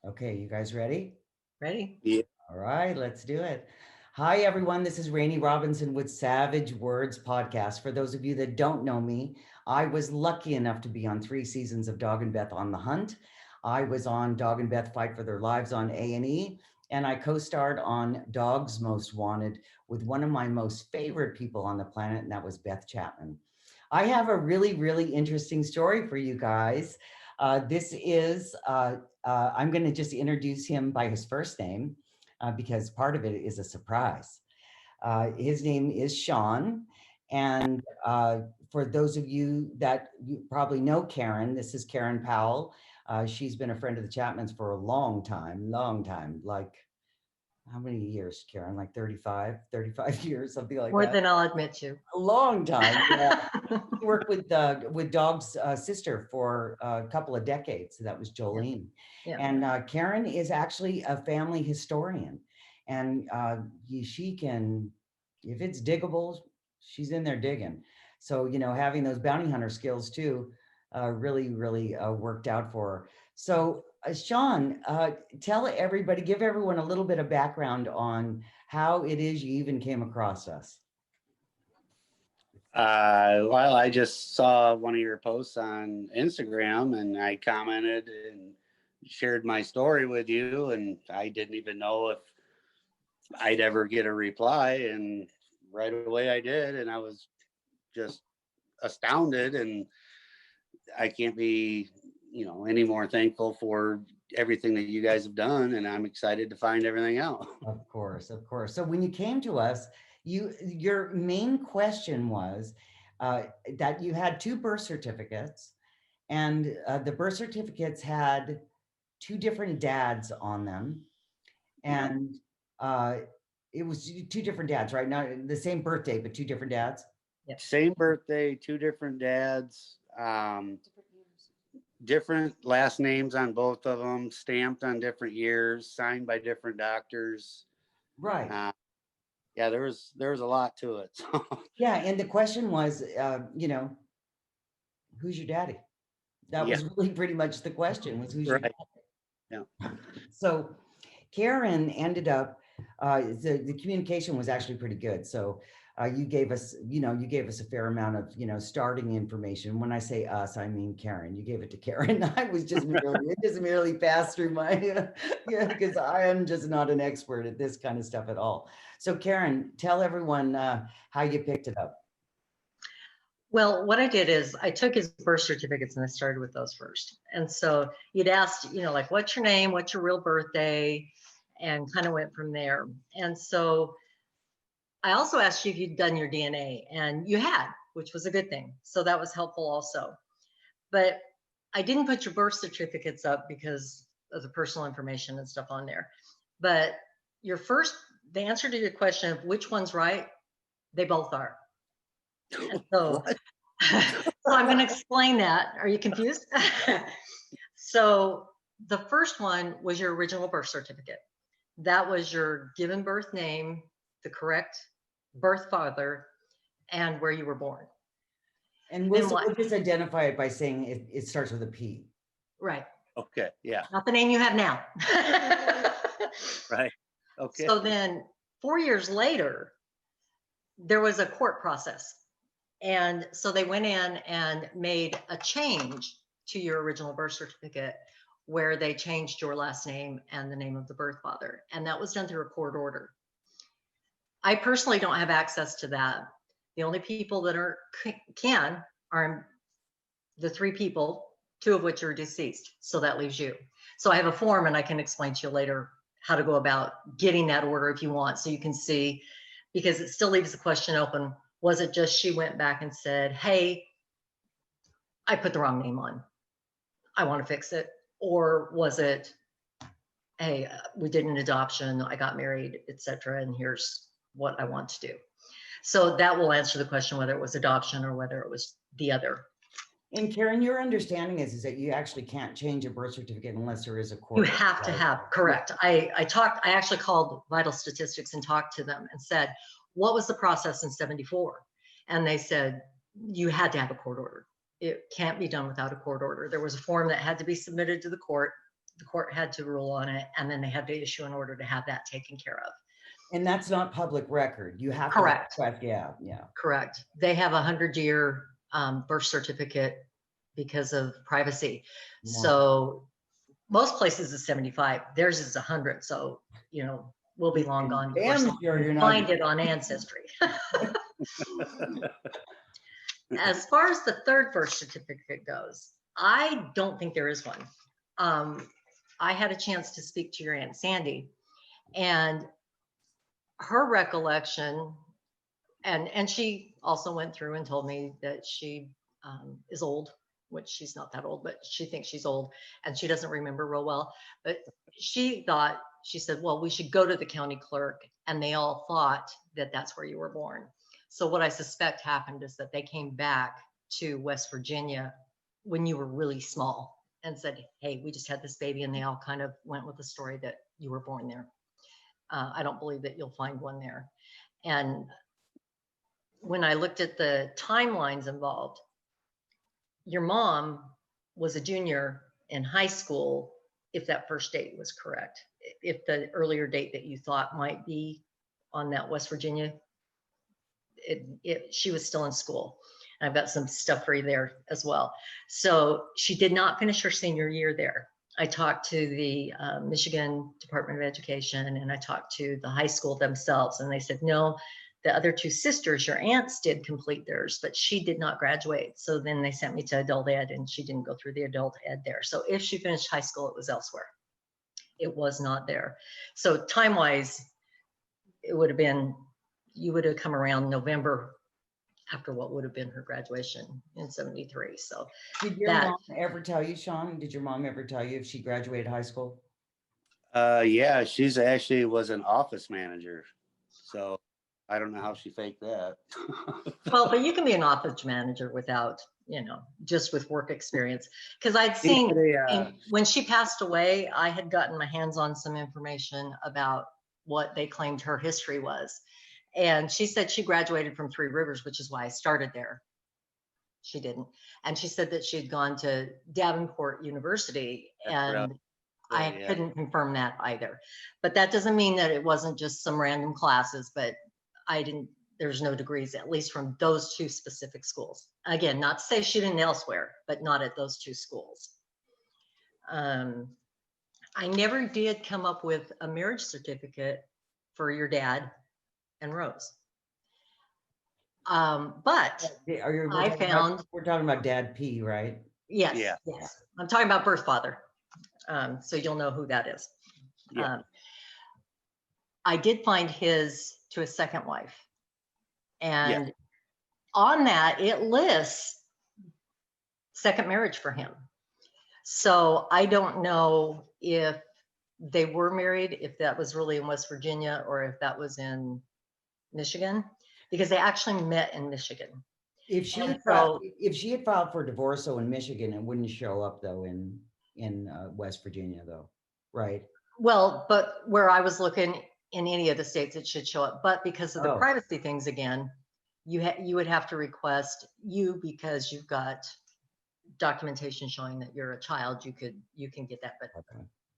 Okay, you guys ready? Ready? Yeah. All right, let's do it. Hi, everyone. This is Rainey Robinson with Savage Words Podcast. For those of you that don't know me, I was lucky enough to be on 3 seasons of Dog and Beth on the Hunt. I was on Dog and Beth Fight for Their Lives on A&E, and I co-starred on Dogs Most Wanted with one of my most favorite people on the planet, and that was Beth Chapman. I have a really, really interesting story for you guys. I'm going to just introduce him by his first name because part of it is a surprise. His name is Sean. And for those of you that you probably know Karen, this is Karen Powell. She's been a friend of the Chapmans for a long time, like how many years, Karen? Like 35 years, something like More that. than I'll admit to. A long time. Yeah. She worked with Dog's sister for a couple of decades. So that was Jolene. Yeah. And Karen is actually a family historian. And she can, if it's diggable, she's in there digging. So, having those bounty hunter skills too really worked out for her. So, Sean, tell everybody, give everyone a little bit of background on how it is you even came across us. Well, I just saw one of your posts on Instagram and I commented and shared my story with you. And I didn't even know if I'd ever get a reply. And right away I did. And I was just astounded. And I can't be, any more thankful for everything that you guys have done. And I'm excited to find everything out. Of course, of course. So when you came to us, your main question was that you had two birth certificates, and the birth certificates had two different dads on them, and it was two different dads, right? Not the same birthday, but two different dads. Yep. Same birthday, two different dads. Different last names on both of them, stamped on different years, signed by different doctors. Right. Yeah, there was a lot to it. So. Yeah, and the question was, who's your daddy? That Yeah. was really pretty much the question, was who's your Right. daddy? Yeah. So Karen ended up, the communication was actually pretty good. So you gave us a fair amount of, starting information. When I say us, I mean Karen. You gave it to Karen. I was just it just merely passed through my, because I am just not an expert at this kind of stuff at all. So Karen, tell everyone how you picked it up. Well, what I did is I took his birth certificates and I started with those first. And so you'd asked, like, what's your name? What's your real birthday? And kind of went from there. And so I also asked you if you'd done your DNA, and you had, which was a good thing. So that was helpful also. But I didn't put your birth certificates up because of the personal information and stuff on there. But the answer to your question of which one's right, they both are. And so, so I'm going to explain that. Are you confused? So the first one was your original birth certificate. That was your given birth name, the correct birth father, and where you were born. And we'll just identify it by saying it starts with a P. Right. Okay. Yeah. Not the name you have now. Right. Okay. So then 4 years later, there was a court process. And so they went in and made a change to your original birth certificate where they changed your last name and the name of the birth father. And that was done through a court order. I personally don't have access to that. The only people that can are the three people, two of which are deceased. So that leaves you. So I have a form and I can explain to you later how to go about getting that order if you want. So you can see, because it still leaves the question open. Was it just she went back and said, hey, I put the wrong name on, I want to fix it? Or was it, hey, we did an adoption, I got married, etc., and here's what I want to do? So that will answer the question whether it was adoption or whether it was the other. And Karen, your understanding is that you actually can't change a birth certificate unless there is a court. You have to have, correct. I actually called Vital Statistics and talked to them and said, what was the process in 74? And they said, you had to have a court order. It can't be done without a court order. There was a form that had to be submitted to the court the court had to rule on it, and then they had to issue an order to have that taken care of. And that's not public record. You have to Correct. request, yeah. Correct. They have a 100-year birth certificate because of privacy. Wow. So most places is 75. Theirs is 100. So, we'll be long gone before Damn someone sure you're can not. find it on Ancestry. As far as the third birth certificate goes, I don't think there is one. I had a chance to speak to your Aunt Sandy, and her recollection, and she also went through and told me that she is old, which she's not that old, but she thinks she's old, and she doesn't remember real well. But she said, well, we should go to the county clerk, and they all thought that that's where you were born. So what I suspect happened is that they came back to West Virginia when you were really small and said, hey, we just had this baby, and they all kind of went with the story that you were born there. I don't believe that you'll find one there. And when I looked at the timelines involved, your mom was a junior in high school, if that first date was correct. If the earlier date that you thought might be on that West Virginia, she was still in school. And I've got some stuff for you there as well. So she did not finish her senior year there. I talked to the Michigan Department of Education, and I talked to the high school themselves, and they said, no, the other two sisters, your aunts, did complete theirs, but she did not graduate. So then they sent me to adult ed, and she didn't go through the adult ed there. So if she finished high school, it was elsewhere. It was not there. So time-wise, it would have been, you would have come around November after what would have been her graduation in 73. So did your mom ever tell you, Sean? Did your mom ever tell you if she graduated high school? Yeah, she's actually was an office manager. So I don't know how she faked that. Well, but you can be an office manager without, just with work experience. Because I'd seen when she passed away, I had gotten my hands on some information about what they claimed her history was. And she said she graduated from Three Rivers, which is why I started there. She didn't. And she said that she had gone to Davenport University, and I couldn't confirm that either. But that doesn't mean that it wasn't just some random classes, but there's no degrees, at least from those two specific schools. Again, not to say she didn't elsewhere, but not at those two schools. I never did come up with a marriage certificate for your dad and Rose. But we're talking about Dad P, right? Yes, yeah. Yes. I'm talking about birth father. So you'll know who that is. Yeah. I did find his to his second wife. And on that, it lists second marriage for him. So I don't know if they were married, if that was really in West Virginia, or if that was in Michigan, because they actually met in Michigan. If she had filed for divorce in Michigan, it wouldn't show up though in West Virginia though, right? Well, but where I was looking in any of the states, it should show up. But because of the privacy things, again, you would have to request because you've got documentation showing that you're a child. You can get that, but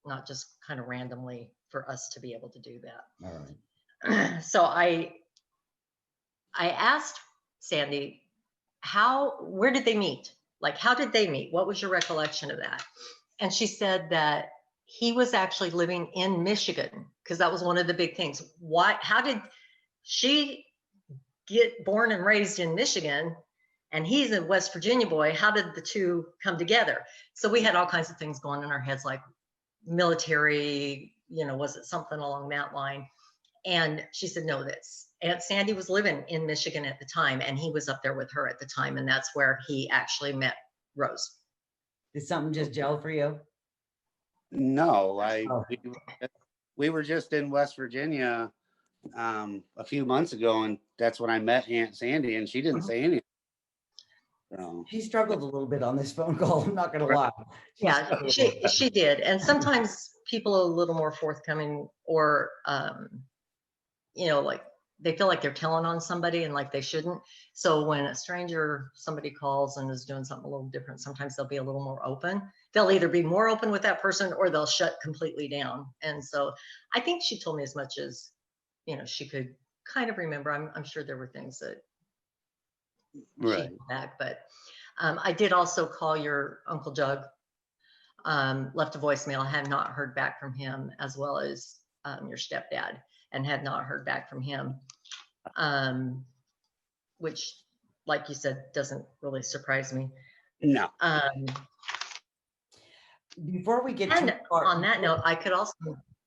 not just kind of randomly for us to be able to do that. All right. So I asked Sandy, where did they meet? Like, how did they meet? What was your recollection of that? And she said that he was actually living in Michigan, because that was one of the big things. How did she get born and raised in Michigan, and he's a West Virginia boy? How did the two come together? So we had all kinds of things going in our heads, like military, was it something along that line? And she said, no, Aunt Sandy was living in Michigan at the time, and he was up there with her at the time, and that's where he actually met Rose. Did something just gel for you? No, we were just in West Virginia a few months ago, and that's when I met Aunt Sandy, and she didn't say anything. So. She struggled a little bit on this phone call, I'm not gonna lie. She did. And sometimes people are a little more forthcoming, or like they feel like they're telling on somebody and like they shouldn't. So when somebody calls and is doing something a little different, sometimes they'll be a little more open, they'll either be more open with that person or they'll shut completely down. And so I think she told me as much as, she could kind of remember. I'm sure there were things that she Right. held back, but I did also call your Uncle Doug, left a voicemail, had not heard back from him, as well as your stepdad, and had not heard back from him, which, like you said, doesn't really surprise me. No. Before we get too And far, on that note, I could also,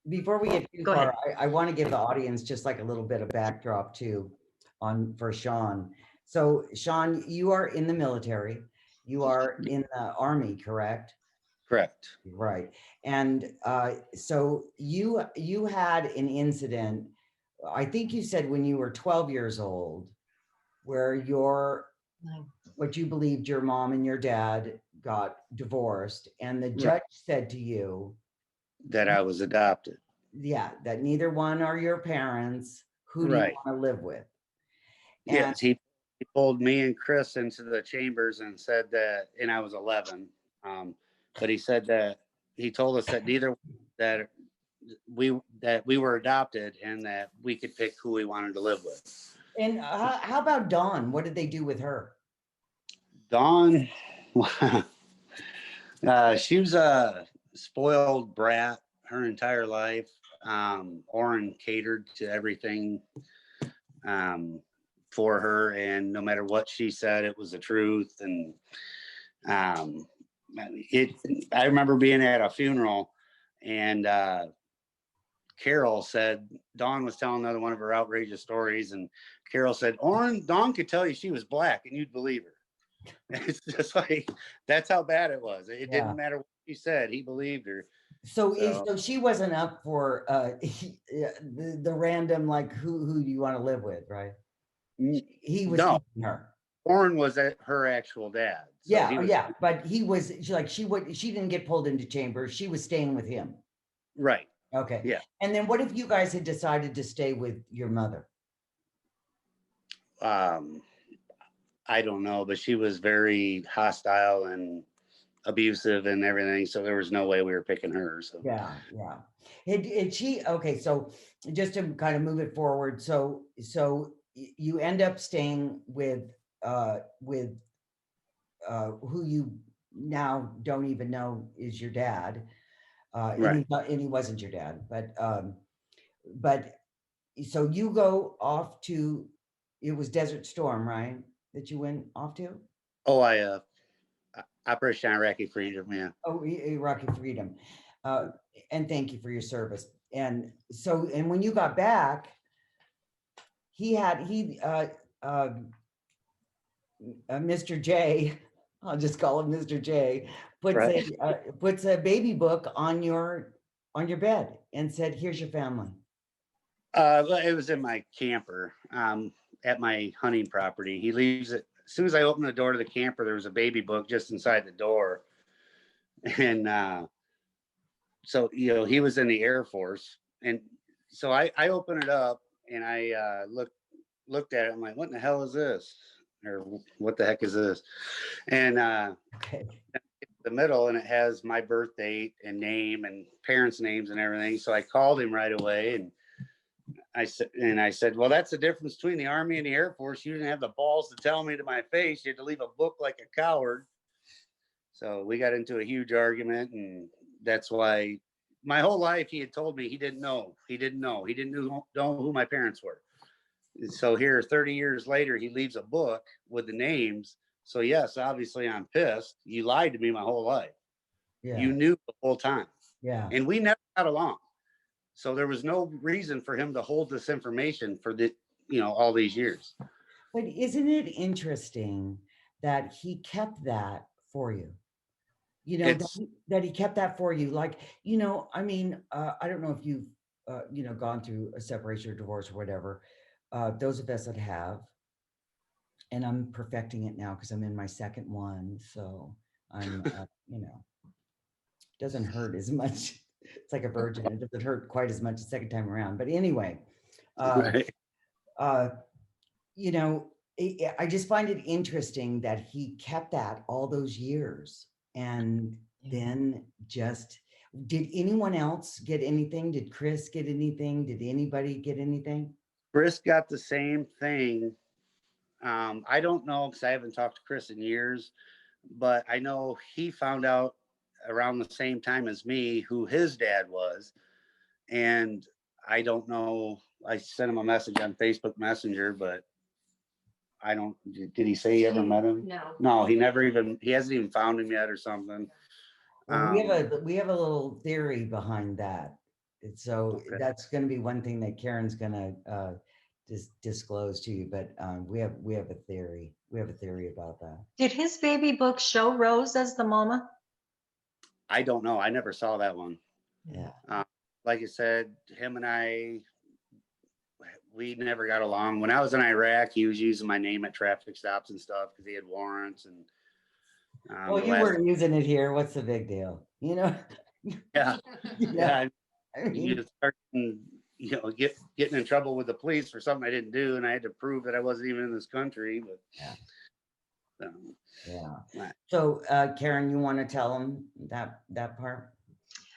before we get too Go far, ahead. I want to give the audience just like a little bit of backdrop too for Sean. So Sean, you are in the military. You are in the Army, correct? Correct. Right. And so you had an incident, I think you said when you were 12 years old, where what you believed your mom and your dad got divorced, and the judge said to you that I was adopted. Yeah, that neither one are your parents. Who do you Right. want to live with? And Yes, he pulled me and Chris into the chambers and said that, and I was 11. But he said that he told us that neither that we were adopted and that we could pick who we wanted to live with. and how about Dawn? What did they do with her? Dawn, she was a spoiled brat her entire life. Orrin catered to everything for her, and no matter what she said, it was the truth. And I remember being at a funeral, and Carol said, Dawn was telling another one of her outrageous stories, and Carol said, Dawn could tell you she was black and you'd believe her. It's just like, that's how bad it was. It didn't matter what she said, he believed her. So she wasn't up for the random, like, who do you want to live with, right? He was keeping her. Orrin was her actual dad. So but she didn't get pulled into chambers. She was staying with him. Right. Okay. Yeah. And then what if you guys had decided to stay with your mother? I don't know, but she was very hostile and abusive and everything. So there was no way we were picking her. So yeah. Okay, so just to kind of move it forward, so you end up staying with who you now don't even know is your dad. And he wasn't your dad, but so you go off to, it was Desert Storm, right? That you went off to? Oh, Operation Iraqi Freedom, yeah. Oh, Iraqi Freedom. And thank you for your service. And so, and when you got back, Mr. J, I'll just call him Mr. J, puts a baby book on your bed and said, "Here's your family." It was in my camper at my hunting property. He leaves it. As soon as I opened the door to the camper, there was a baby book just inside the door. And so, he was in the Air Force. And so I opened it up and I looked at it. I'm like, what in the hell is this? Or what the heck is this? And the middle, and it has my birth date and name and parents' names and everything. So I called him right away, and I said, well, that's the difference between the Army and the Air Force. You didn't have the balls to tell me to my face. You had to leave a book like a coward. So we got into a huge argument, and that's why my whole life he had told me he didn't know. He didn't know who my parents were. So here, 30 years later, he leaves a book with the names. So yes, obviously I'm pissed. You lied to me my whole life. Yeah. You knew the whole time. Yeah. And we never got along. So there was no reason for him to hold this information for all these years. But isn't it interesting that he kept that for you? That he kept that for you. Like, I mean, I don't know if you've, gone through a separation or divorce or whatever. Those of us that have, and I'm perfecting it now because I'm in my second one. So I'm, doesn't hurt as much. It's like a virgin. It doesn't hurt quite as much the second time around. But anyway, I just find it interesting that he kept that all those years. And then just, did anyone else get anything? Did Chris get anything? Did anybody get anything? Chris got the same thing. I don't know because I haven't talked to Chris in years, but I know he found out around the same time as me who his dad was. And I don't know. I sent him a message on Facebook Messenger, but I don't, did he say he ever met him? No. No, he hasn't even found him yet or something. Well, we have a little theory behind that. And so Okay. that's going to be one thing that Karen's going to disclose to you. But we have a theory. We have a theory about that. Did his baby book show Rose as the mama? I don't know. I never saw that one. Yeah. Like I said, him and I, we never got along. When I was in Iraq, he was using my name at traffic stops and stuff because he had warrants. And Well, you weren't using it here. What's the big deal? You know? yeah, Yeah. yeah. I mean, You start, getting in trouble with the police for something I didn't do, and I had to prove that I wasn't even in this country. But yeah. Yeah. Right. So, Karen, you want to tell them that part?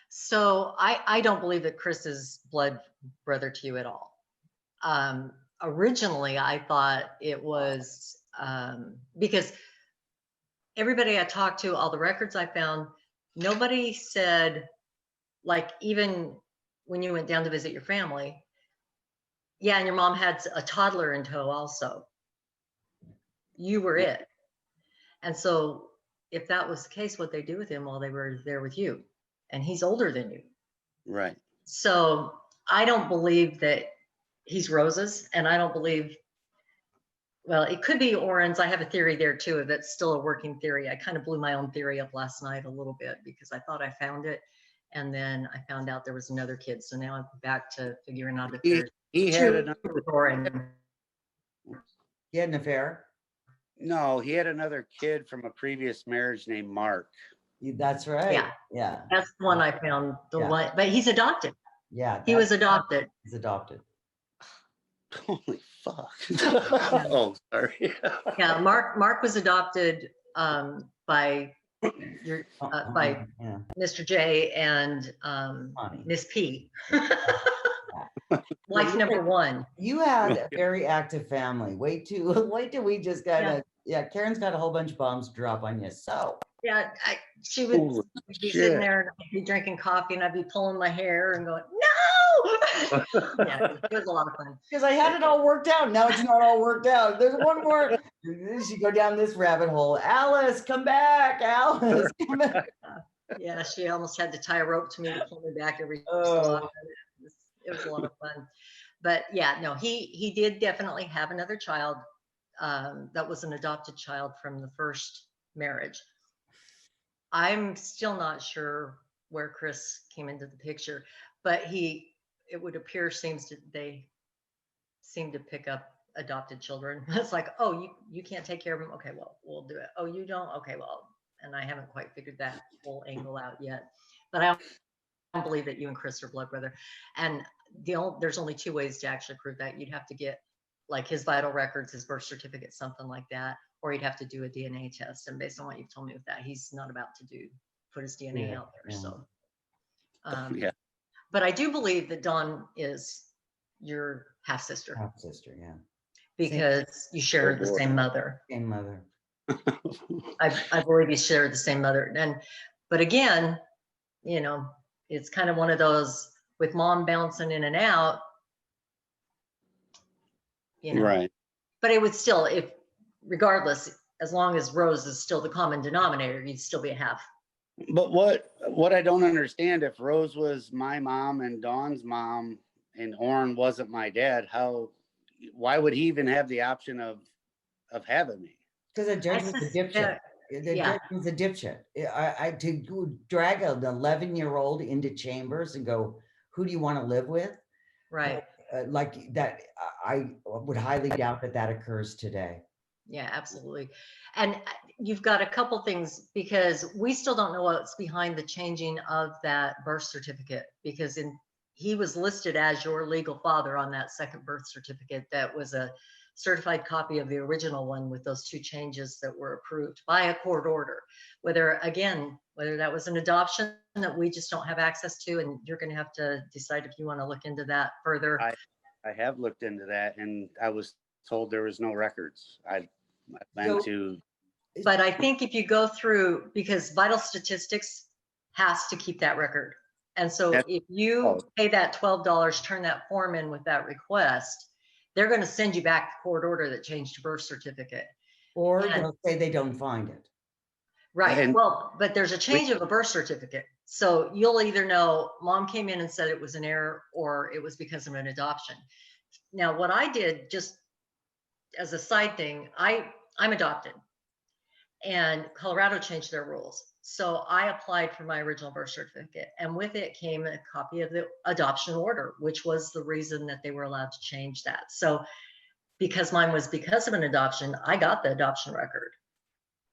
So I don't believe that Chris is blood brother to you at all. Originally, I thought it was because everybody I talked to, all the records I found, nobody said, like, even when you went down to visit your family, yeah, and your mom had a toddler in tow also. You were it. And so if that was the case, what they do with him while they were there with you, and he's older than you. Right. So I don't believe that he's Rose's, and I don't believe, well, it could be Oren's. I have a theory there too. That's still a working theory. I kind of blew my own theory up last night a little bit because I thought I found it. And then I found out there was another kid. So now I'm back to figuring out if there's He had two another. Oren. You had an affair? No, he had another kid from a previous marriage named Mark. That's right. Yeah. Yeah. That's the one I found. The Yeah. one, but he's adopted. Yeah. He was adopted. He's adopted. Holy fuck. Oh, sorry. Yeah, Mark was adopted by your by Yeah. Mr. J and Funny. Miss P. Wife number one. You had a very active family. Wait till we just got Karen's got a whole bunch of bombs drop on you. So Yeah, she would Holy be shit. sitting there and I'd be drinking coffee and I'd be pulling my hair and going, no. Yeah, it was a lot of fun. because I had it all worked out. Now it's not all worked out. There's one more. She go down this rabbit hole. Alice, come back. Alice, come back. Yeah, she almost had to tie a rope to me to pull me back every so Oh. often. It was a lot of fun. But yeah, no, he did definitely have another child that was an adopted child from the first marriage. I'm still not sure where Chris came into the picture, but it would appear they seem to pick up adopted children. It's like, oh, you can't take care of them. Okay, well, we'll do it. Oh, you don't? Okay, well, and I haven't quite figured that whole angle out yet. But I don't believe that you and Chris are blood brother. And there's only two ways to actually prove that. You'd have to get like his vital records, his birth certificate, something like that, or you'd have to do a DNA test. And based on what you've told me with that, he's not about to put his DNA out there. Yeah. So, Yeah. but I do believe that Dawn is your half sister Half sister, yeah. because you share the same mother. Same mother. I believe you share the same mother. But again, it's kind of one of those with mom bouncing in and out, Right. But it would still, regardless, as long as Rose is still the common denominator, you'd still be a half. But what I don't understand, if Rose was my mom and Dawn's mom and Oren wasn't my dad, why would he even have the option of having me? Because the judge was a dipshit. The judge was a dipshit. To drag an 11-year-old into chambers and go, who do you want to live with? Right. Like that, I would highly doubt that occurs today. Yeah, absolutely. And you've got a couple things because we still don't know what's behind the changing of that birth certificate because he was listed as your legal father on that second birth certificate that was a certified copy of the original one with those 2 changes that were approved by a court order. Whether that was an adoption that we just don't have access to, and you're going to have to decide if you want to look into that further. I have looked into that, and I was told there was no records. I've been So- to, But I think if you go through, because Vital Statistics has to keep that record. And so if you pay that $12, turn that form in with that request, they're going to send you back the court order that changed your birth certificate. Or And- they'll say they don't find it. Right. And- Well, but there's a change of a birth certificate. So you'll either know mom came in and said it was an error or it was because of an adoption. Now, what I did, just as a side thing, I'm adopted, and Colorado changed their rules. So I applied for my original birth certificate, and with it came a copy of the adoption order, which was the reason that they were allowed to change that. So because mine was because of an adoption, I got the adoption record.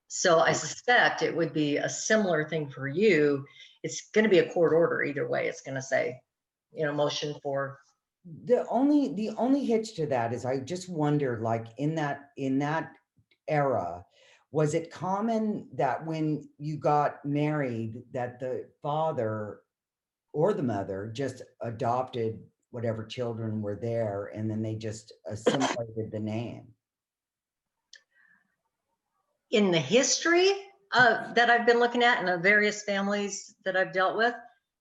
So I suspect it would be a similar thing for you. It's going to be a court order either way. It's going to say, motion for. The only hitch to that is I just wonder, like in that era, was it common that when you got married that the father or the mother just adopted whatever children were there and then they just assimilated the name? In the history that I've been looking at in the various families that I've dealt with,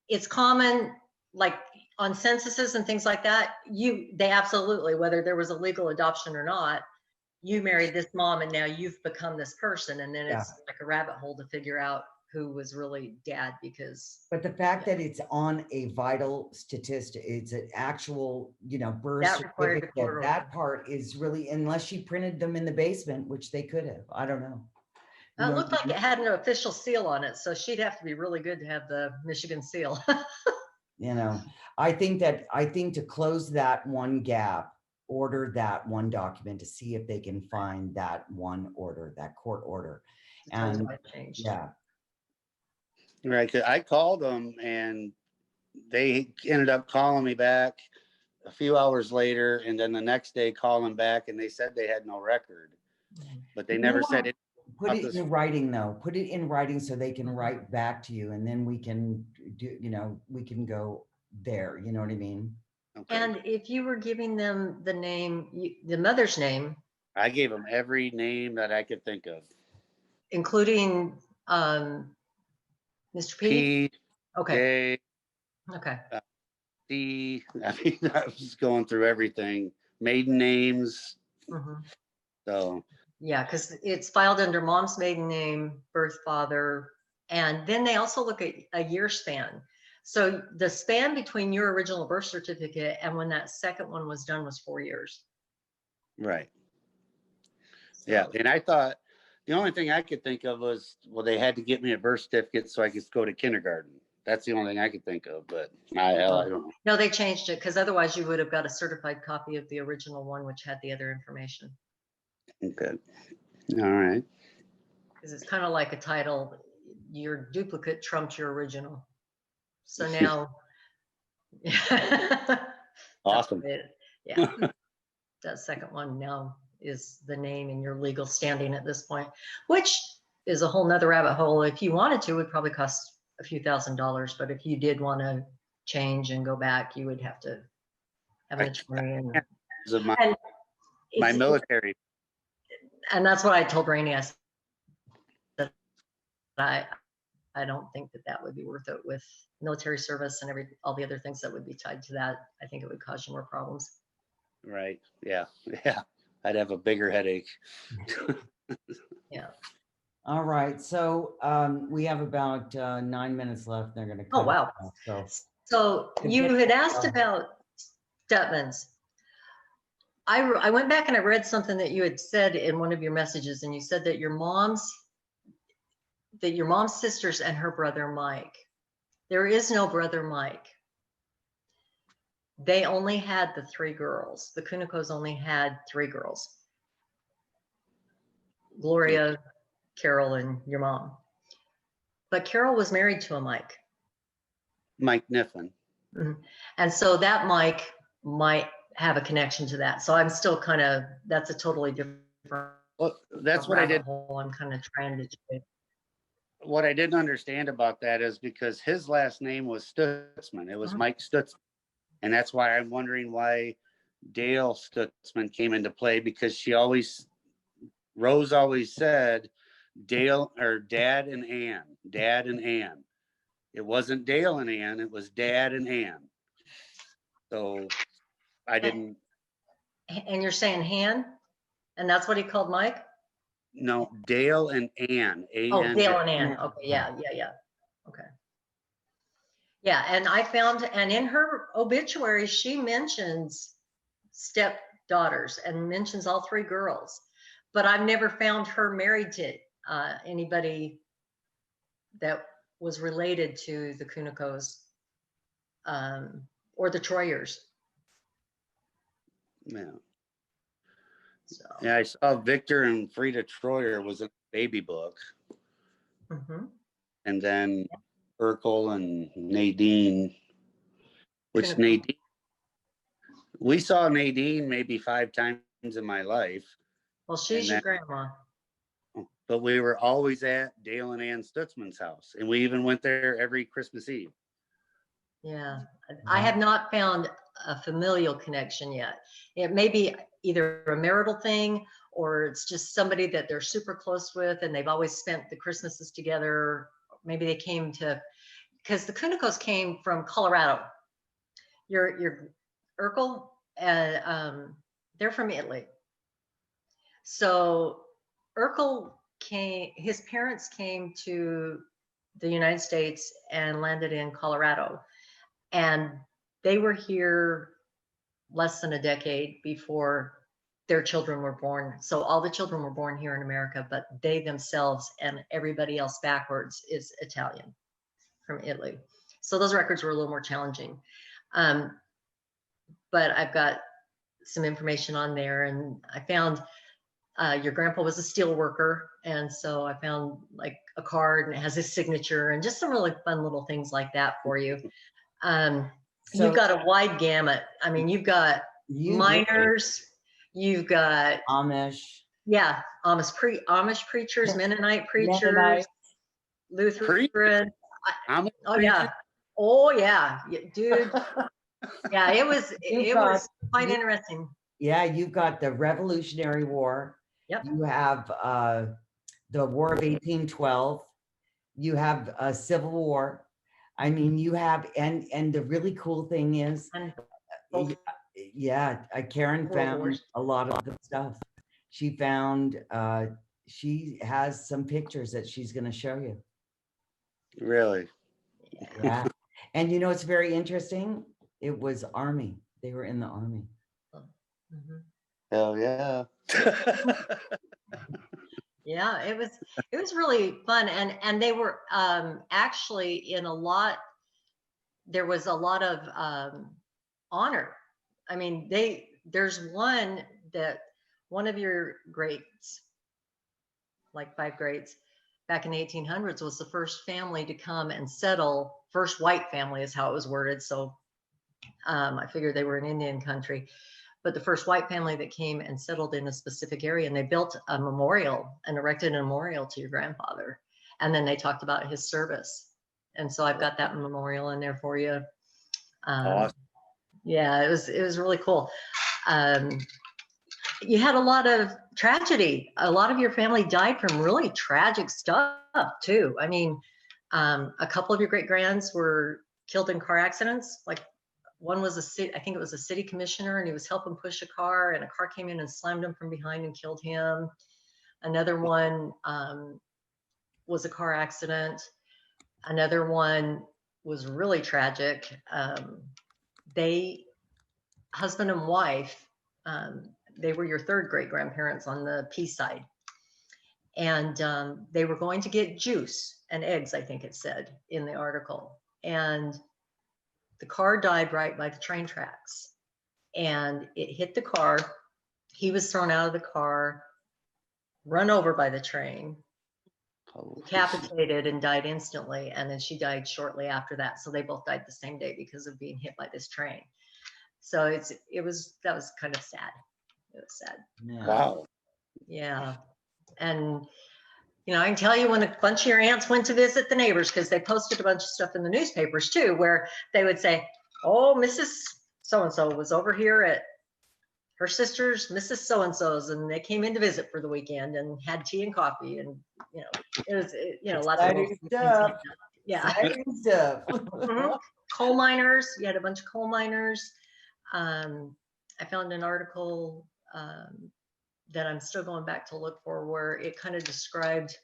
it's common, like on censuses and things like that, they absolutely, whether there was a legal adoption or not, you married this mom and now you've become this person. And then it's like a rabbit hole to figure out who was really dad, because. But the fact that it's on a vital statistic, it's an actual, birth certificate, that part is really, unless she printed them in the basement, which they could have, I don't know. It looked like it had an official seal on it, so she'd have to be really good to have the Michigan seal. I think to close that one gap, order that one document to see if they can find that one order, that court order. And yeah. Right. 'Cause I called them and they ended up calling me back a few hours later, and then the next day calling back, and they said they had no record, but they never said it. Put it in writing though. Put it in writing so they can write back to you, and then we can do, we can go there. You know what I mean? Okay. And if you were giving them the name, the mother's name, I gave them every name that I could think of, including Mr. P. Okay. J, Okay. C. I mean, I was going through everything, maiden names. Mhm. So Yeah, because it's filed under mom's maiden name, birth father, and then they also look at a year span. So the span between your original birth certificate and when that second one was done was 4 years. right. Yeah. And I thought the only thing I could think of was, well, they had to get me a birth certificate so I could go to kindergarten. That's the only thing I could think of, but I don't know. No, they changed it because otherwise you would have got a certified copy of the original one, which had the other information. Okay. All right. Because it's kind of like a title, your duplicate trumped your original. So now. Awesome. Yeah. That second one now is the name and your legal standing at this point, which is a whole nother rabbit hole. If you wanted to, it would probably cost a few $1,000s, but if you did want to change and go back, you would have to have an attorney. Because of my it's- military. And that's what I told Rainey. I said, I don't think that would be worth it with military service and all the other things that would be tied to that. I think it would cause you more problems. Right. Yeah. Yeah. I'd have a bigger headache. Yeah. All right. So we have about 9 minutes left. They're going to. Oh, wow. So you had asked about Stepmans. I went back and I read something that you had said in one of your messages, and you said that your mom's sisters and her brother Mike. There is no brother Mike. They only had the 3 girls. The Kunikos only had 3 girls. Gloria, Carol, and your mom. But Carol was married to a Mike. Mike Niffen. Mm-hmm. And so that Mike might have a connection to that. So I'm still kind of, that's a totally different Well, that's what I rabbit did. hole I'm kind of trying to do. What I didn't understand about that is because his last name was Stutzman. It was Mhm. Mike Stutzman. And that's why I'm wondering why Dale Stutzman came into play, because Rose always said Dale or Dad and Ann, Dad and Ann. It wasn't Dale and Ann, it was Dad and Ann. So I didn't And you're saying Han? And that's what he called Mike? know Dale and Ann. Oh, A-N. Dale and Ann. Okay, yeah. Okay. Yeah, and I found, and in her obituary, she mentions stepdaughters and mentions all three girls, but I've never found her married to anybody that was related to the Kunikos or the Troyers. Yeah. So, Yeah, I saw Victor and Frida Troyer was in the baby book. mhm. And then Urkel and Nadine, which Kunico. Nadine, we saw Nadine maybe 5 times in my life, Well, she's and your then- grandma. but we were always at Dale and Ann Stutzman's house. And we even went there every Christmas Eve. Yeah, I have not found a familial connection yet. It may be either a marital thing or it's just somebody that they're super close with and they've always spent the Christmases together. Maybe they came to, because the Kunikos came from Colorado. Your Urkel, they're from Italy. So Urkel came, his parents came to the United States and landed in Colorado. And they were here less than a decade before their children were born. So all the children were born here in America, but they themselves and everybody else backwards is Italian from Italy. So those records were a little more challenging. But I've got some information on there, and I found your grandpa was a steel worker. And so I found like a card and it has his signature and just some really fun little things like that for you. So You've got a wide gamut. I mean, you've got you miners, you've got, Amish, yeah, Amish preachers, Mennonite preachers, Mennonite. Lutheran. I'm Oh yeah. Oh yeah, dude. Yeah, it was quite interesting. Yeah, you've got the Revolutionary War. Yep. You have the War of 1812. You have a Civil War. I mean, you have, and the really cool thing is, And both yeah, Karen World found Wars. a lot of the stuff. She found, she has some pictures that she's going to show you. really. Yeah. And you know, it's very interesting. It was Army. They were in the Army. Mhm. Hell yeah. Yeah, it was really fun, and they were actually in a lot. There was a lot of honor. I mean, there's one of your greats, like 5 greats, back in the 1800s, was the first family to come and settle. First white family is how it was worded. So I figured they were in Indian country. But the first white family that came and settled in a specific area, and they built a memorial and erected a memorial to your grandfather. And then they talked about his service. And so I've got that memorial in there for you. Awesome. Yeah, it was really cool. You had a lot of tragedy. A lot of your family died from really tragic stuff too. I mean, a couple of your great grands were killed in car accidents. Like one was I think it was a city commissioner, and he was helping push a car, and a car came in and slammed him from behind and killed him. Another one was a car accident. Another one was really tragic. Husband and wife, they were your third great grandparents on the P side. And they were going to get juice and eggs, I think it said in the article. And the car died right by the train tracks. And it hit the car. He was thrown out of the car, run over by the train, decapitated, and died instantly. And then she died shortly after that. So they both died the same day because of being hit by this train. So that was kind of sad. It was sad. Yeah. Wow. Yeah. And, you know, I can tell you when a bunch of your aunts went to visit the neighbors, because they posted a bunch of stuff in the newspapers too, where they would say, oh, Mrs. So-and-so was over here at her sister's, Mrs. So-and-so's, and they came in to visit for the weekend and had tea and coffee. And, you know, it was, you know, lots of little Exciting things like stuff. that. Yeah. Exciting stuff. Mhm. Coal miners. You had a bunch of coal miners. I found an article that I'm still going back to look for, where it kind of described,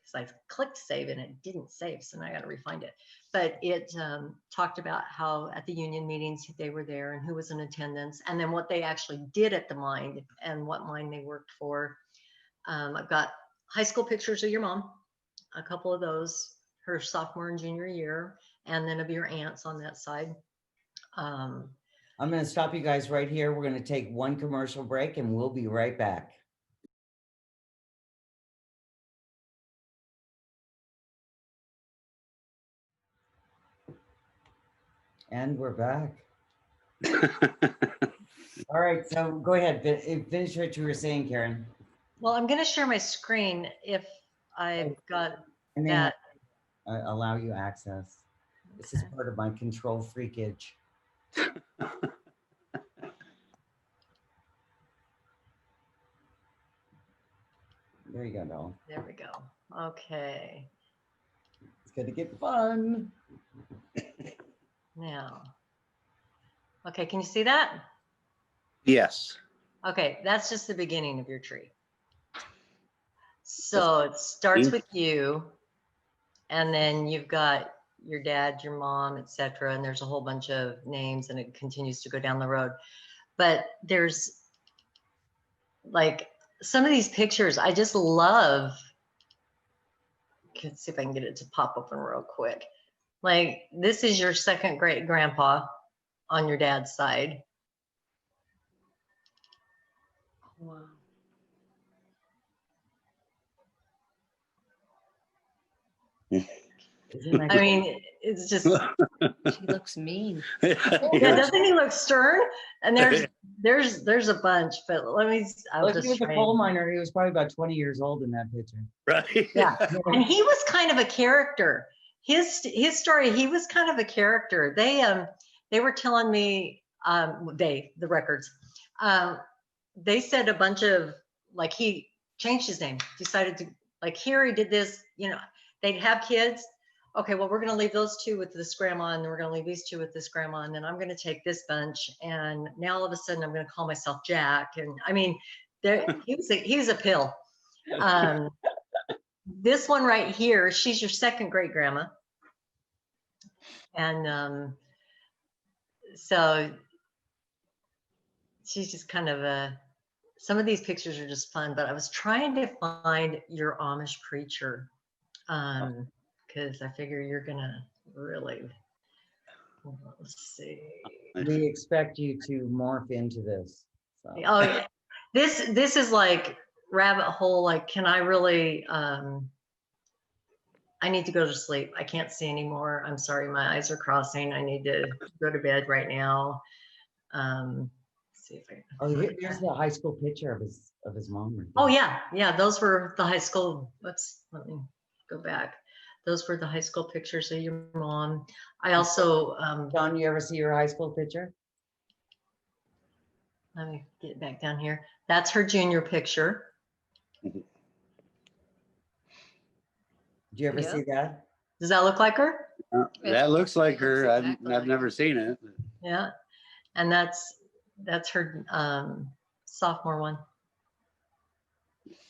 because I clicked save and it didn't save, so now I got to refind it. But it talked about how at the union meetings they were there and who was in attendance, and then what they actually did at the mine and what mine they worked for. I've got high school pictures of your mom, a couple of those, her sophomore and junior year, and then of your aunts on that side. I'm going to stop you guys right here. We're going to take one commercial break and we'll be right back. And we're back. All right, so go ahead. Finish what you were saying, Karen. Well, I'm going to share my screen if I've got I may that. allow you access. This is part of my control freakage. There you go, doll. There we go. Okay. It's gonna get fun. Now. Okay, can you see that? Yes. Okay, that's just the beginning of your tree. So it starts with you, and then you've got your dad, your mom, etc. And there's a whole bunch of names, and it continues to go down the road. But there's like some of these pictures I just love. Let's see if I can get it to pop open real quick. Like, this is your second great grandpa on your dad's side. Wow. I mean, it's just, She looks mean. yeah, doesn't he look stern? And there's a bunch, but I'll Look, just he was a try coal and- miner. He was probably about 20 years old in that picture. Right. Yeah, and he was kind of a character. His story, he was kind of a character. They were telling me, the records, they said a bunch of, like, he changed his name, decided to, like, here he did this, you know, they'd have kids. Okay, well, we're going to leave those two with this grandma, and then we're going to leave these two with this grandma, and then I'm going to take this bunch, and now all of a sudden I'm going to call myself Jack. And I mean, he was a pill. This one right here, she's your second great grandma, and so she's just kind of some of these pictures are just fun. But I was trying to find your Amish preacher. Because I figure you're gonna really, let's see. We expect you to morph into this. So. Oh yeah, this is like rabbit hole. Like, can I really? I need to go to sleep. I can't see anymore. I'm sorry, my eyes are crossing. I need to go to bed right now. Let's see if I can. Oh, here's the high school picture of his mom. Right there. Oh yeah, those were the high school. Let me go back. Those were the high school pictures of your mom. I also, John, you ever see your high school picture? let me get back down here. That's her junior picture. Did you ever Yeah. see that? Does that look like her? That looks like It looks her. exactly I've like never her. seen it. Yeah. And that's her sophomore one.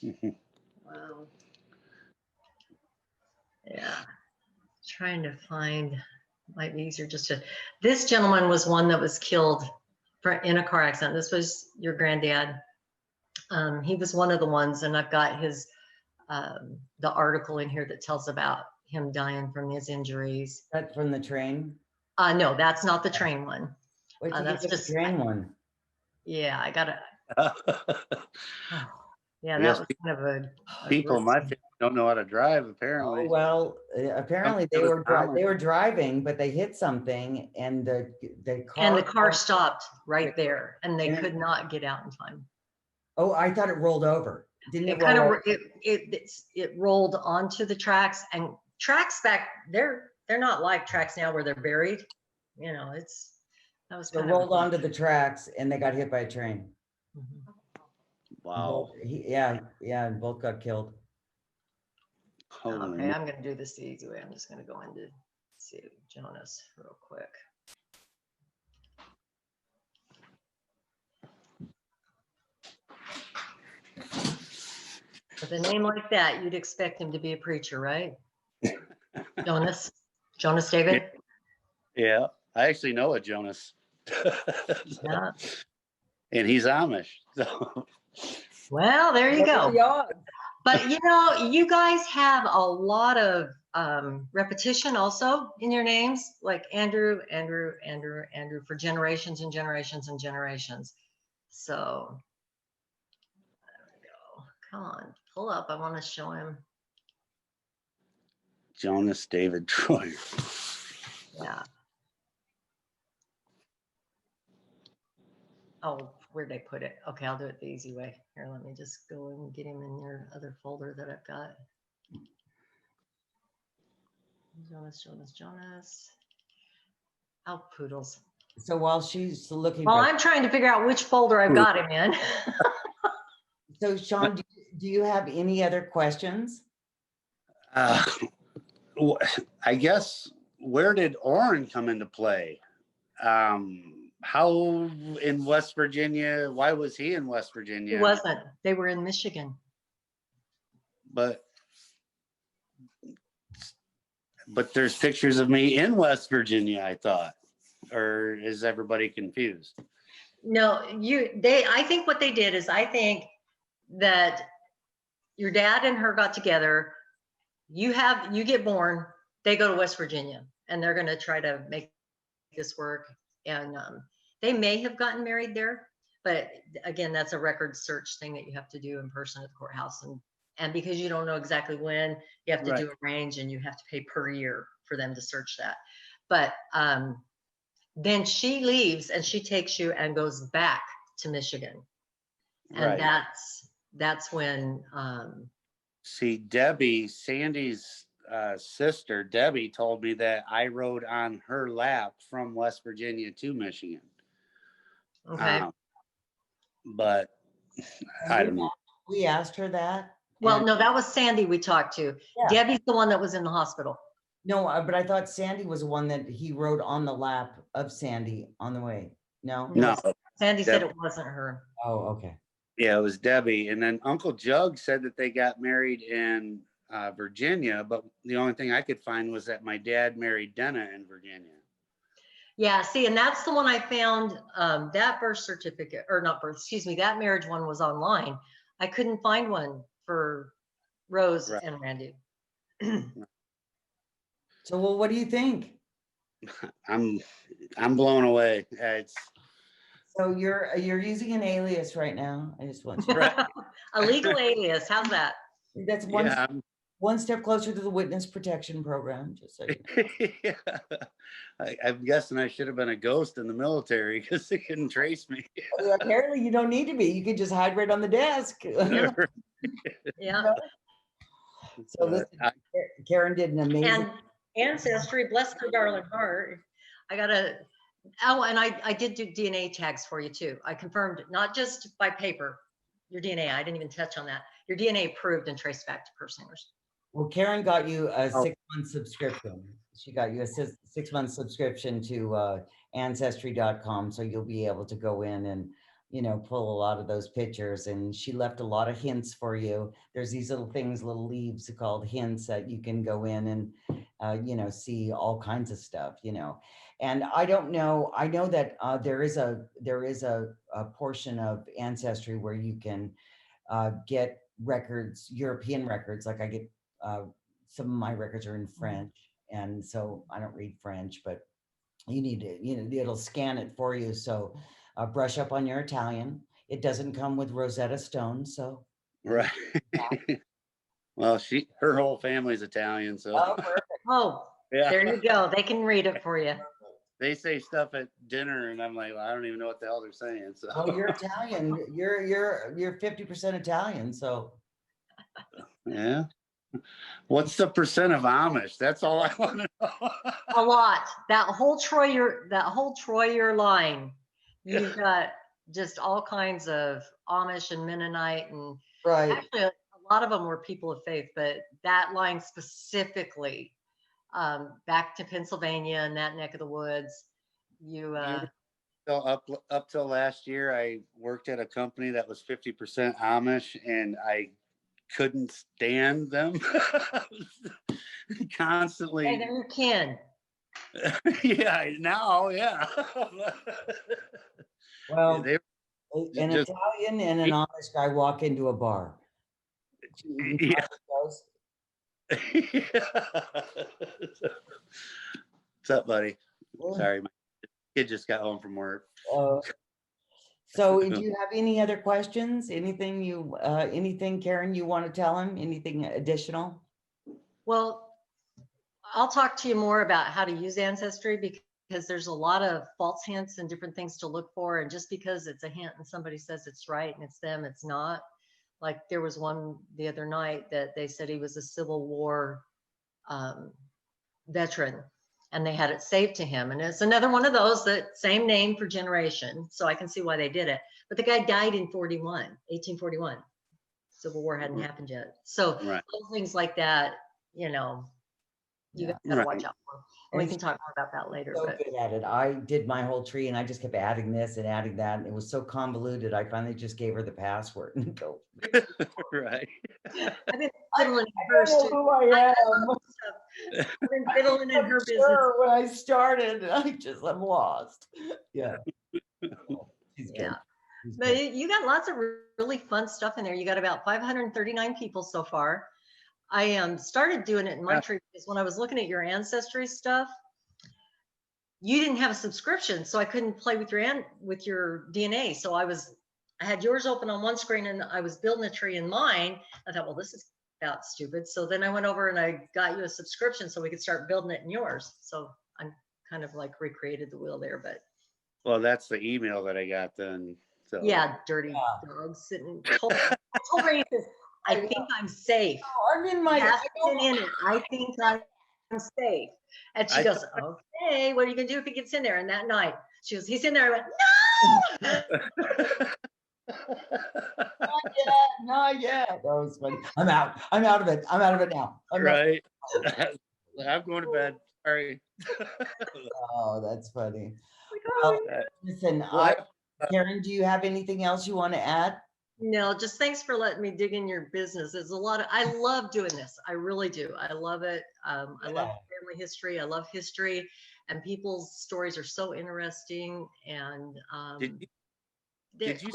Wow. Yeah. Trying to find, might be easier just to, this gentleman was one that was killed in a car accident. This was your granddad. He was one of the ones, and I've got his, the article in here that tells about him dying from his injuries. That from the train? No, that's not the train one. Wait, That's that's just just- the train one. Yeah, I gotta, Yeah, I that guess was kind of a people in my risky- family don't know how to drive, Oh, apparently. well, apparently It was common. they were driving, but they hit something and the car. And the car stopped right there and they And- could not get out in time. Oh, I thought it rolled over. Didn't It it kind roll of, it rolled onto the tracks, and tracks back, they're not like tracks now where they're buried. You know, that was So it kind of. rolled onto the tracks and they got hit by a train. Mhm. Wow. Yeah, and both got killed. Holy Okay, mo- I'm gonna do this the easy way. I'm just gonna go into see Jonas real quick. With a name like that, you'd expect him to be a preacher, right? Jonas David? Yeah, I actually know a Jonas. Yeah. And he's Amish. So Well, there you What are go. the odds? But you know, you guys have a lot of repetition also in your names, like Andrew for generations and generations and generations. So there we go. Come on, pull up. I want to show him. Jonas David Troy. Yeah. Oh, where'd they put it? Okay, I'll do it the easy way. Here, let me just go and get him in your other folder that I've got. Jonas. Oh, poodles. So while she's looking Well, for, I'm trying to figure out which folder I've got him in. so Sean, do you have any other questions? I guess, where did Orrin come into play? How in West Virginia? Why was he in West Virginia? It wasn't. They were in Michigan. But there's pictures of me in West Virginia, I thought. Or is everybody confused? No, I think what they did is, I think that your dad and her got together. You get born, they go to West Virginia, and they're going to try to make this work. And they may have gotten married there, but again, that's a record search thing that you have to do in person at the courthouse. And because you don't know exactly when, you have to do a range, and you have to pay per year for them to search that. But then she leaves and she takes you and goes back to Michigan. And Right. that's when See, Debbie, Sandy's sister, Debbie, told me that I rode on her lap from West Virginia to Michigan. okay. But I don't know. We asked her that. Well, and- no, that was Sandy we talked to. Yeah. Debbie's the one that was in the hospital. No, but I thought Sandy was the one that he rode on the lap of Sandy on the way. No? No. Sandy said Deb- it wasn't her. Oh, okay. Yeah, it was Debbie. And then Uncle Jug said that they got married in Virginia, but the only thing I could find was that my dad married Denna in Virginia. Yeah, see, and that's the one I found, that birth certificate, or not birth, excuse me, that marriage one was online. I couldn't find one for Rose Right. and Randy. So, well, what do you think? I'm blown away. It's So you're using an alias right now. I just want you. Right. A legal alias, how's that? That's yeah, one step closer to the witness protection program. Just so you know. I'm guessing I should have been a ghost in the military because they couldn't trace me. Well, apparently, you don't need to be. You can just hide right on the desk. Yeah, So listen, Karen did an amazing. and Ancestry, bless her darling heart. And I did do DNA tags for you too. I confirmed, not just by paper, your DNA. I didn't even touch on that. Your DNA approved and traced back to Personers. Well, Karen got you a Oh. 6-month subscription. She got you a 6-month subscription to ancestry.com. So you'll be able to go in and, pull a lot of those pictures. And she left a lot of hints for you. There's these little things, little leaves called hints that you can go in and, see all kinds of stuff, And I don't know, I know that there is a portion of Ancestry where you can get records, European records. Like I get some of my records are in French, and so I don't read French, but you need to, it'll scan it for you. So brush up on your Italian. It doesn't come with Rosetta Stone, so Right. Well, her whole family's Italian, so Oh, perfect. Oh, yeah. there you go. They can read it for you. They say stuff at dinner, and I'm like, well, I don't even know what the hell they're saying. So Well, you're Italian. You're 50% Italian. So yeah. What's the percent of Amish? That's all I want to know. A lot. That whole Troyer line, you've got just all kinds of Amish and Mennonite, and right. actually a lot of them were people of faith, but that line specifically, back to Pennsylvania and that neck of the woods, So up till last year, I worked at a company that was 50% Amish, and I couldn't stand them. Constantly. hey, they're your kin. Yeah, now, yeah. Well, They an just- Italian and an Amish guy walk into a bar. You know yeah. how it goes? What's up, buddy? Sorry, my kid just got home from work. So do you have any other questions? Anything, Karen, you want to tell him? Anything additional? Well, I'll talk to you more about how to use Ancestry, because there's a lot of false hints and different things to look for. And just because it's a hint and somebody says it's right and it's them, it's not. Like there was one the other night that they said he was a Civil War veteran, and they had it saved to him. And it's another one of those, that same name for generation. So I can see why they did it. But the guy died in 1841. Civil War hadn't happened yet. So Right. little things like that, you Yeah. gotta Right. watch out for. And we can talk more about that later. So But good at it. I did my whole tree and I just kept adding this and adding that. And it was so convoluted. I finally just gave her the password and go. Right. I've been fiddling in hers too. Who I am. I've been fiddling in her business. Sure, when I started, I'm lost. Yeah. She's good. Yeah. She's But good. you got lots of really fun stuff in there. You got about 539 people so far. I started doing it in my Yeah. tree because when I was looking at your ancestry stuff, you didn't have a subscription, so I couldn't play with your DNA. So I had yours open on one screen and I was building a tree in mine. I thought, well, this is about stupid. So then I went over and I got you a subscription so we could start building it in yours. So I'm kind of like recreated the wheel there, but Well, that's the email that I got then. So yeah, dirty dogs sitting. I told her, he says, I think I'm safe. I'm in my. Has been in it. I think I'm safe. And she goes, okay, what are you gonna do if he gets in there? And that night, she goes, he's in there. I went, no. Not yet. That was funny. I'm out. I'm out of it. I'm out of it now. Right. I'm going to bed. Sorry. Oh, that's funny. Oh, Well, listen, Well, Karen, do you have anything else you want to add? no, just thanks for letting me dig in your business. There's a lot of, I love doing this. I really do. I love it. I love family history. I love history, and people's stories are so interesting. And did you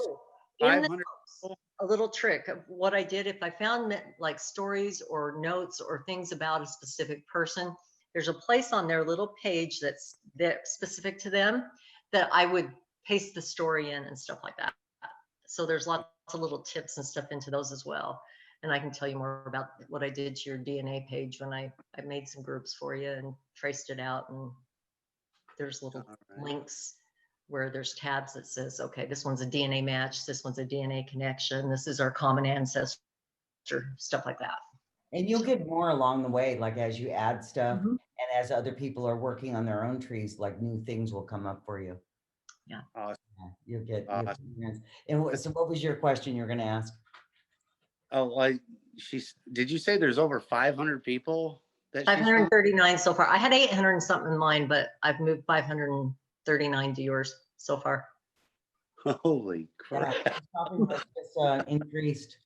in the 500 notes, a little trick of what I did, if I found that, like stories or notes or things about a specific person, there's a place on their little page that's specific to them that I would paste the story in and stuff like that. So there's lots of little tips and stuff into those as well. And I can tell you more about what I did to your DNA page when I made some groups for you and traced it out. And there's little links where there's tabs that says, okay, this one's a DNA match, this one's a DNA connection, this is our common ancestor, stuff like that. And you'll get more along the way, like as you add stuff Mhm. and as other people are working on their own trees, like new things will come up for you. Awesome. Yeah, you'll get. Awesome. And so what was your question you're going to ask? Oh, did you say there's over 500 people that 539 so far. I had 800 and something in mine, but I've moved 539 to yours so far. Holy Yeah, crap. probably just increased.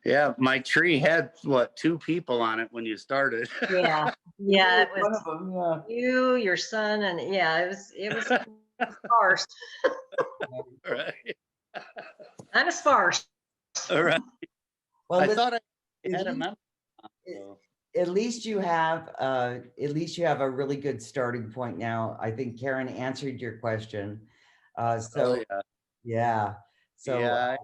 Yeah, my tree had 2 people on it when you started. Yeah, yeah, it One was of them, yeah. you, your son, and yeah, it was sparse. Right. Kind of sparse. All right. Well, I listen, thought I had a member. So. at least you have a really good starting point now. I think Karen answered your question. So Oh, yeah. yeah. So Yeah,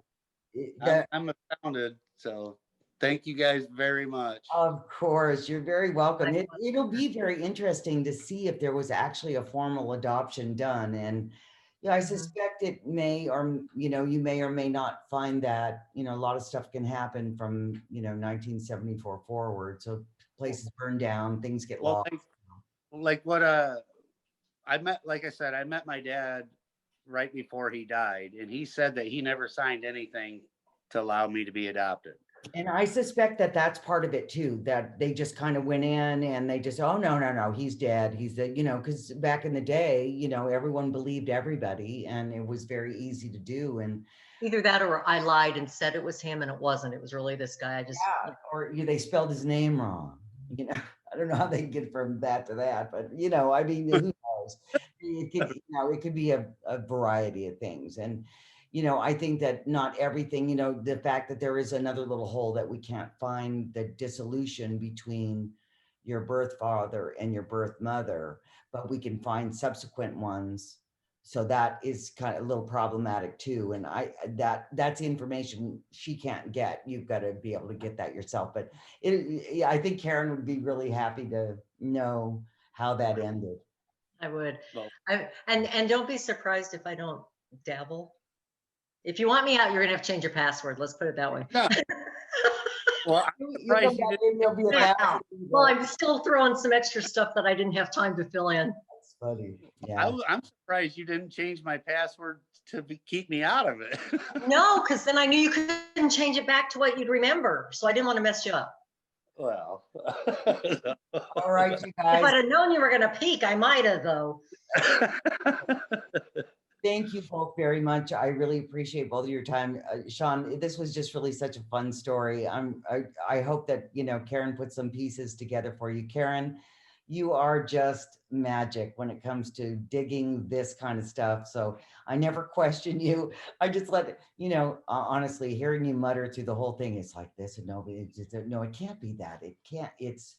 that, I'm astounded. So thank you guys very much. of course, you're very welcome. It'll be very interesting to see if there was actually a formal adoption done. And yeah, I Mhm. suspect it may, or, you may or may not find that, a lot of stuff can happen from, 1974 forward. So places burn down, things get Well, lost. like what like I said, I met my dad right before he died, and he said that he never signed anything to allow me to be adopted. And I suspect that that's part of it too, that they just kind of went in and they just, oh, no, no, no, he's dead. He's the, because back in the day, everyone believed everybody and it was very easy to do. And Either that or I lied and said it was him and it wasn't. It was really this guy. I just, yeah, or they spelled his name wrong. I don't know how they get from that to that, but I mean, who knows? It could be a variety of things. And I think that not everything, the fact that there is another little hole that we can't find the dissolution between your birth father and your birth mother, but we can find subsequent ones. So that is kind of a little problematic too. And that's information she can't get. You've got to be able to get that yourself. But yeah, I think Karen would be really happy to know how that ended. I would. Well, And don't be surprised if I don't dabble. If you want me out, you're gonna have to change your password. Let's put it that way. yeah. Well, You surprised come you back in, there'll be a Yeah. thousand Well, people. I'm still throwing some extra stuff that I didn't have time to fill in. That's funny. Yeah. I'm surprised you didn't change my password to keep me out of it. No, because then I knew you couldn't change it back to what you'd remember. So I didn't want to mess you up. Well, All right, you If I'd guys. have known you were gonna peak, I might have though. Thank you both very much. I really appreciate both of your time. Sean, this was just really such a fun story. I hope that, Karen put some pieces together for you. Karen, you are just magic when it comes to digging this kind of stuff. So I never question you. I just honestly, hearing you mutter through the whole thing, it's like this and no, no, it can't be that. It can't, it's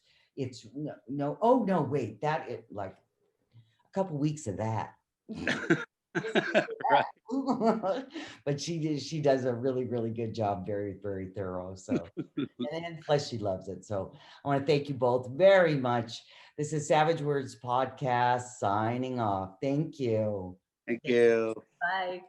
no, oh no, wait, that it like a couple weeks of that. Right. But she does a really, really good job, very, very thorough. So and plus she loves it. So I want to thank you both very much. This is Savage Words Podcast signing off. Thank you. Thank you. Bye.